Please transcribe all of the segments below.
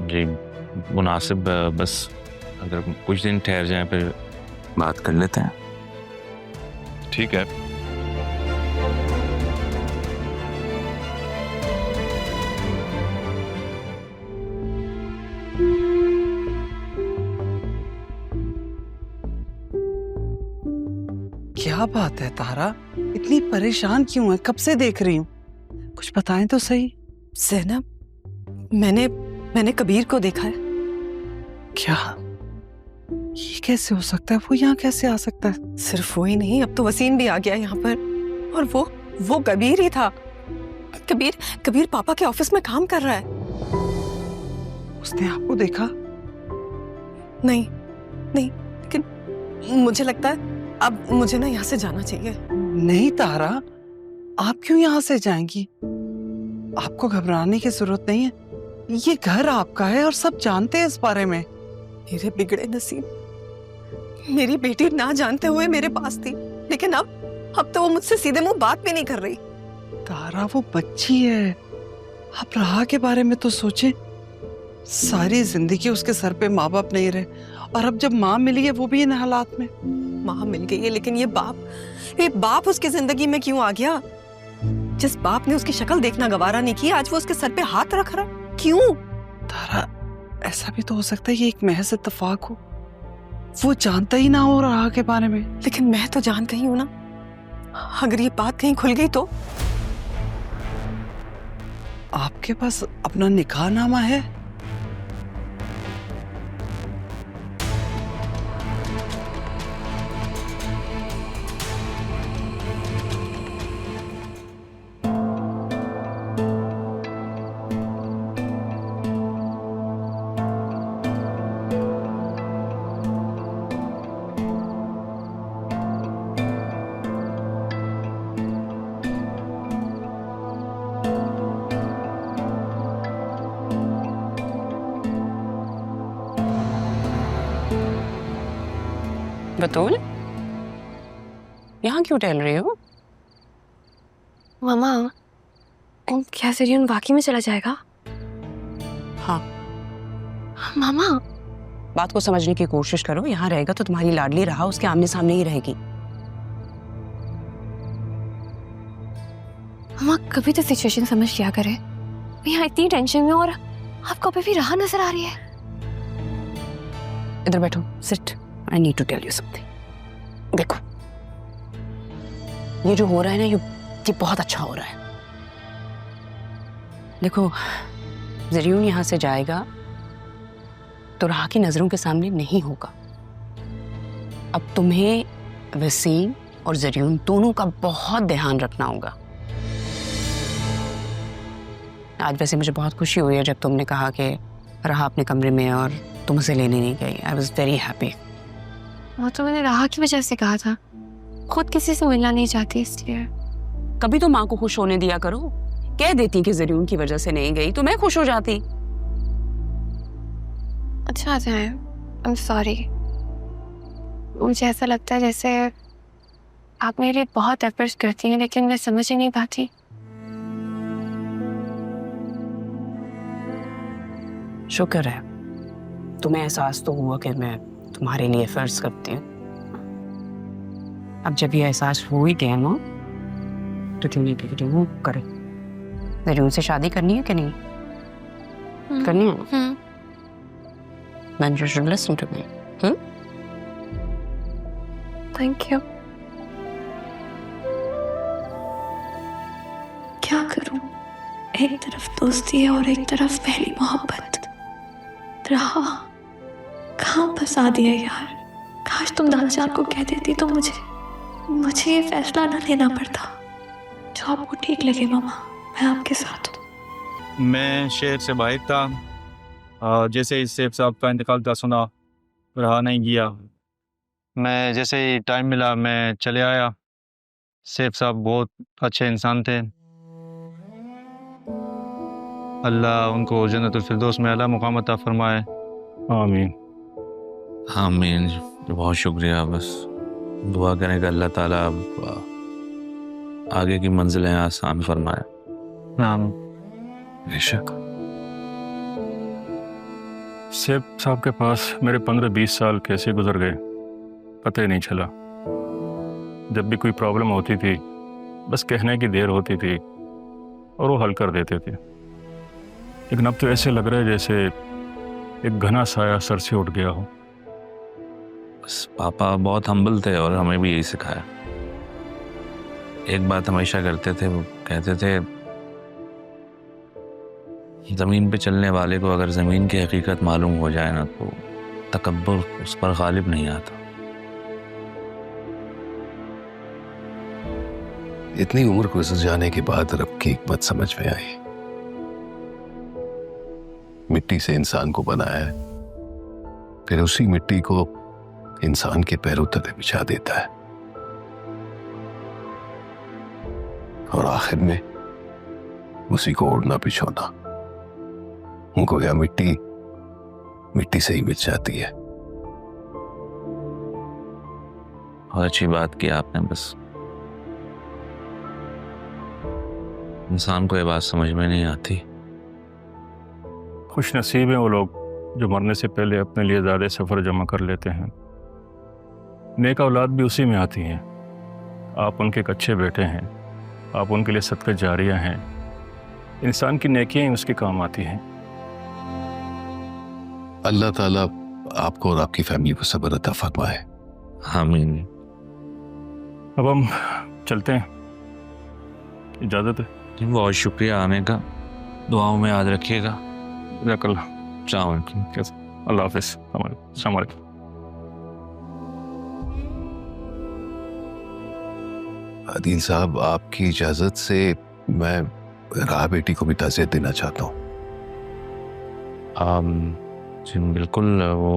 जी मुनासिब, बस अगर कुछ दिन ठहर जाएं फिर बात कर लेते हैं। ठीक है। क्या बात है तारा, इतनी परेशान क्यों है? कब से देख रही हूँ, कुछ बताएं तो सही। ज़ैनब, मैंने कबीर को देखा है। क्या? ये कैसे हो सकता है? वो यहाँ कैसे आ सकता है? सिर्फ वो ही नहीं, अब तो वसीम भी आ गया यहाँ पर। और वो कबीर ही था। कबीर पापा के ऑफिस में काम कर रहा है। उसने आपको देखा? नहीं, लेकिन मुझे लगता है अब मुझे ना यहाँ से जाना चाहिए। नहीं तारा, आप क्यों यहाँ से जाएंगी? आपको घबराने की जरूरत नहीं है, ये घर आपका है और सब जानते हैं इस बारे में। मेरे बिगड़े नसीब, मेरी बेटी ना जानते हुए मेरे पास थी, लेकिन अब तो वो मुझसे सीधे मुंह बात भी नहीं कर रही। तारा वो बच्ची है, आप राह के बारे में तो सोचें। सारी जिंदगी उसके सर पे माँ बाप नहीं रहे, और अब जब माँ मिली है वो भी इन हालात में। माँ मिल गई है, लेकिन ये बाप उसकी जिंदगी में क्यों आ गया? जिस बाप ने उसकी शक्ल देखना गवारा नहीं किया, आज वो उसके सर पे हाथ रख रहा है। क्यों? तारा, ऐसा भी तो हो सकता है ये एक महज इत्तेफाक हो, वो जानता ही ना हो राह के बारे में। लेकिन मैं तो जान गई हूं ना, अगर ये बात कहीं खुल गई तो। आपके पास अपना निकाहनामा है? बतूल, यहाँ क्यों टहल रही हो? मामा, क्या जरियन वाकई में चला जाएगा? हाँ। मामा, बात को समझने की कोशिश करो। यहाँ रहेगा तो तुम्हारी लाडली रहा उसके आमने सामने ही रहेगी। मामा कभी तो सिचुएशन समझ लिया करे। मैं यहाँ इतनी टेंशन में और आपको अभी भी राह नजर आ रही है। इधर बैठो, sit. I need to tell you something. देखो, ये जो हो रहा है ना, ये बहुत अच्छा हो रहा है। देखो, ज़रियून यहाँ से जाएगा तो राह की नजरों के सामने नहीं होगा। अब तुम्हें वसीम और ज़रियून दोनों का बहुत ध्यान रखना होगा। आज वैसे मुझे बहुत खुशी हुई है जब तुमने कहा कि राह अपने कमरे में और तुम उसे लेने नहीं गई। I was very happy. वो तो मैंने राह की वजह से कहा था, खुद किसी से मिलना नहीं चाहती इसलिए। कभी तो माँ को खुश होने दिया करो। कह देती कि ज़रियून की वजह से नहीं गई तो मैं खुश हो जाती। अच्छा जाए, आई एम सॉरी। मुझे ऐसा लगता है जैसे आप मेरे लिए बहुत एफर्ट्स करती हैं, लेकिन मैं समझ ही नहीं पाती। शुक्र है तुम्हें एहसास तो हुआ कि मैं तुम्हारे लिए एफर्ट्स करती हूँ। अब जब ये एहसास हो ही गया ना, तो तुम्हें वो करे। ज़रियून से शादी करनी है कि नहीं? करनी है? Then you should listen to me. Thank you. क्या करूं? एक तरफ दोस्ती है और एक तरफ पहली मोहब्बत। रहा कहाँ फंसा दिया यार। काश तुम दादाजान को कह देती तो मुझे ये फैसला ना लेना पड़ता। जो आपको ठीक लगे मामा, मैं आपके साथ हूँ। मैं शहर से बाहर था, जैसे ही सेफ साहब का इंतकाल का सुना, रहा नहीं गया। मैं जैसे ही टाइम मिला मैं चले आया। सेफ साहब बहुत अच्छे इंसान थे। अल्लाह उनको जन्नतुल फिरदौस में आला मुकाम अता फरमाए। आमीन आमीन। बहुत शुक्रिया। बस दुआ करें कि अल्लाह ताला आगे की मंजिलें आसान फरमाए। नाम बेशक। सेब साहब के पास मेरे 15-20 साल कैसे गुजर गए पता ही नहीं चला। जब भी कोई प्रॉब्लम होती थी बस कहने की देर होती थी और वो हल कर देते थे। लेकिन अब तो ऐसे लग रहा है जैसे एक घना साया सर से उठ गया हो। बस पापा बहुत हम्बल थे और हमें भी यही सिखाया। एक बात हमेशा करते थे, वो कहते थे ज़मीन पे चलने वाले को अगर ज़मीन की हकीकत मालूम हो जाए ना तो तकब्बुर उस पर गालिब नहीं आता। इतनी उम्र गुजर जाने के बाद रब की हिकमत समझ में आई। मिट्टी से इंसान को बनाया है, फिर उसी मिट्टी को इंसान के पैरों तले बिछा देता है और आखिर में उसी को ओढ़ना बिछोना। गोया मिट्टी मिट्टी से ही मिल जाती है। और अच्छी बात की आपने। बस इंसान को ये बात समझ में नहीं आती। खुश नसीब हैं वो लोग जो मरने से पहले अपने लिए ज़्यादा सफ़र जमा कर लेते हैं। नेक औलाद भी उसी में आती हैं। आप उनके एक अच्छे बेटे हैं, आप उनके लिए सदका जारिया हैं। इंसान की नेकियां ही उसके काम आती हैं। अल्लाह ताला आपको और आपकी फैमिली को सब्र अता फरमाए। आमीन। अब हम चलते हैं, इजाज़त है। बहुत शुक्रिया आने का, दुआओं में याद रखिएगा। जज़ाकल्लाह। अस्सलाम कैसे? अल्लाह हाफ़िज़। अस्सलाम वालेकुम। आदिल साहब, आपकी इजाजत से मैं राह बेटी को भी ताज़ियत देना चाहता हूँ। जी बिल्कुल। वो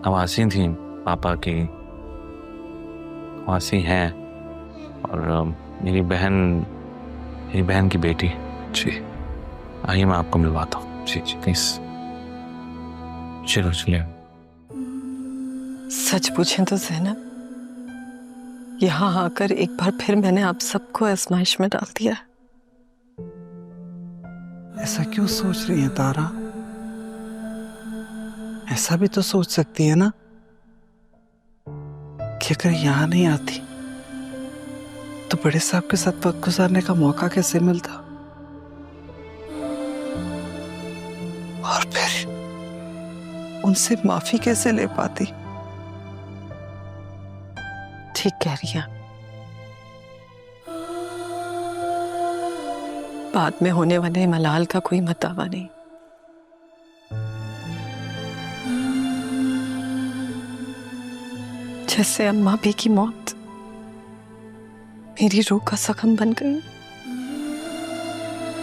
नवासी थी पापा की, नवासी हैं। और मेरी बहन की बेटी। जी आइए मैं आपको मिलवाता हूँ। जी जी प्लीज चलो चलिए। सच पूछें तो ज़ैनब, यहाँ आकर एक बार फिर मैंने आप सबको आजमाइश में डाल दिया। ऐसा क्यों सोच रही है तारा? ऐसा भी तो सोच सकती है ना कि अगर यहां नहीं आती तो बड़े साहब के साथ वक्त गुजारने का मौका कैसे मिलता, और फिर उनसे माफी कैसे ले पाती। ठीक कह रही हैं। बाद में होने वाले मलाल का कोई मतावा नहीं। जैसे अम्मा भी की मौत मेरी रूह का जख्म बन गई।